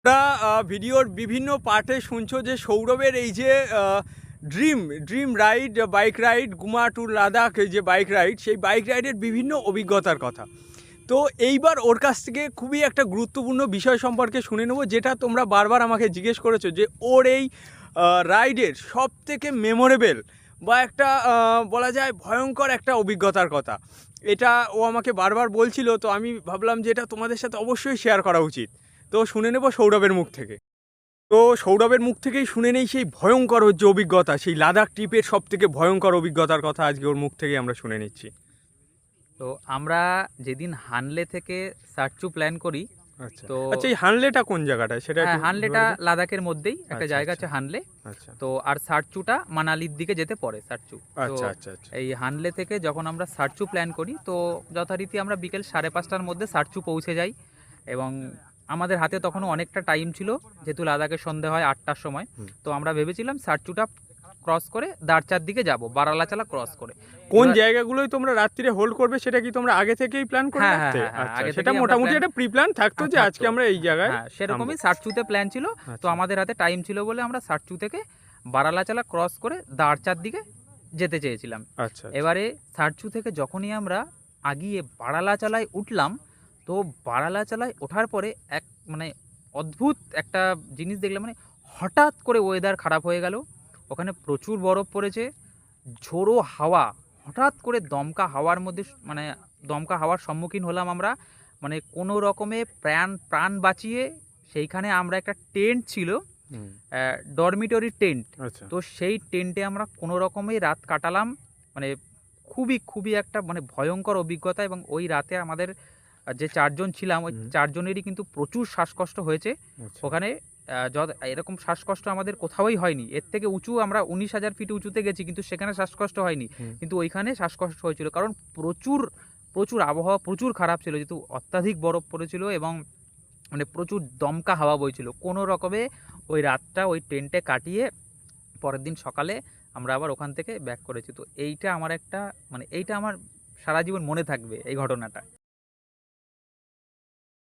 তোমরা ভিডিওর বিভিন্ন পার্টে শুনছো যে সৌরভের এই যে ড্রিম রাইড, বাইক রাইড, গুমা টু লাদাখ, এই যে বাইক রাইড, সেই বাইক রাইডের বিভিন্ন অভিজ্ঞতার কথা। তো এইবার ওর কাছ থেকে খুবই একটা গুরুত্বপূর্ণ বিষয় সম্পর্কে শুনে নেবো, যেটা তোমরা বারবার আমাকে জিজ্ঞেস করেছো যে ওর এই রাইডের সব থেকে মেমোরেবল বা একটা বলা যায় ভয়ঙ্কর একটা অভিজ্ঞতার কথা। এটা ও আমাকে বারবার বলছিল, তো আমি ভাবলাম যে এটা তোমাদের সাথে অবশ্যই শেয়ার করা উচিত। তো শুনে নেব সৌরভের মুখ থেকে। তো সৌরভের মুখ থেকেই শুনে নেই সেই ভয়ঙ্কর যে অভিজ্ঞতা, সেই লাদাখ ট্রিপের সব থেকে ভয়ঙ্কর অভিজ্ঞতার কথা আজকে ওর মুখ থেকেই আমরা শুনে নিচ্ছি। তো আমরা যেদিন হানলে থেকে সার্চু প্ল্যান করি। আচ্ছা তো আচ্ছা, এই হানলেটা কোন জায়গাটা সেটা হ্যাঁ, একটু হানলেটা বলে দাও। লাদাখের মধ্যেই একটা আচ্ছা জায়গা আচ্ছা আছে হানলে। আচ্ছা তো আর সার্চুটা মানালির দিকে যেতে পড়ে সার্চু। তো আচ্ছা আচ্ছা আচ্ছা এই হানলে থেকে যখন আমরা সার্চু প্ল্যান করি, তো যথারীতি আমরা বিকেল 5:30টার মধ্যে সার্চু পৌঁছে যাই। এবং আমাদের হাতে তখনও অনেকটা টাইম ছিল, যেহেতু লাদাখের সন্ধে হয় 8টার সময়। তো আমরা ভেবেছিলাম সার্চুটা ক্রস করে দারচার দিকে যাব, বারালাচালা ক্রস করে। কোন এবার- জায়গাগুলোই তোমরা রাত্রিরে হোল্ড করবে সেটা কি তোমরা আগে থেকেই প্ল্যান করে হ্যাঁ, রাখতে? হ্যাঁ, হ্যাঁ, আচ্ছা, আগে সেটা থেকেই আমরা মোটামুটি plan- একটা প্রি প্ল্যান থাকতো যে থাকতো। আজকে আমরা এই জায়গায় হ্যাঁ, সেরকমই নামবো। সার্চুতে প্ল্যান ছিল। তো আচ্ছা আমাদের হাতে টাইম ছিল বলে আমরা সার্চু থেকে বারালাচালা ক্রস করে দারচার দিকে যেতে চেয়েছিলাম। আচ্ছা এবারে সার্চু থেকে যখনই আমরা আগিয়ে বারালাচালায় উঠলাম, তো বারালাচালায় ওঠার পরে এক মানে অদ্ভুত একটা জিনিস দেখলাম। মানে হঠাৎ করে ওয়েদার খারাপ হয়ে গেল, ওখানে প্রচুর বরফ পড়েছে, ঝোড়ো হাওয়া, হঠাৎ করে দমকা হাওয়ার মধ্যে মানে দমকা হাওয়ার সম্মুখীন হলাম আমরা। মানে কোনো রকমে প্রাণ বাঁচিয়ে সেইখানে আমরা একটা টেন্ট ছিল, হুম, ডরমিটরি টেন্ট। আচ্ছা তো সেই টেন্টে আমরা কোনো রকমেই রাত কাটালাম। মানে খুবই খুবই একটা মানে ভয়ঙ্কর অভিজ্ঞতা। এবং ওই রাতে আমাদের যে 4জন ছিলাম, ওই 4জনেরই কিন্তু প্রচুর শ্বাসকষ্ট হয়েছে আচ্ছা ওখানে। এরকম শ্বাসকষ্ট আমাদের কোথাওই হয়নি। এর থেকে উঁচু আমরা 19,000 ফিট উঁচুতে গেছি, কিন্তু সেখানে শ্বাসকষ্ট হয়নি। হুম। কিন্তু ওইখানে শ্বাসকষ্ট হয়েছিল, কারণ প্রচুর প্রচুর আবহাওয়া প্রচুর খারাপ ছিল, যেহেতু অত্যাধিক বরফ পড়েছিল এবং মানে প্রচুর দমকা হাওয়া বইছিল। কোনো রকমে ওই রাতটা ওই টেন্টে কাটিয়ে পরের দিন সকালে আমরা আবার ওখান থেকে ব্যাক করেছি। তো এইটা আমার একটা মানে এইটা আমার সারা জীবন মনে থাকবে এই ঘটনাটা।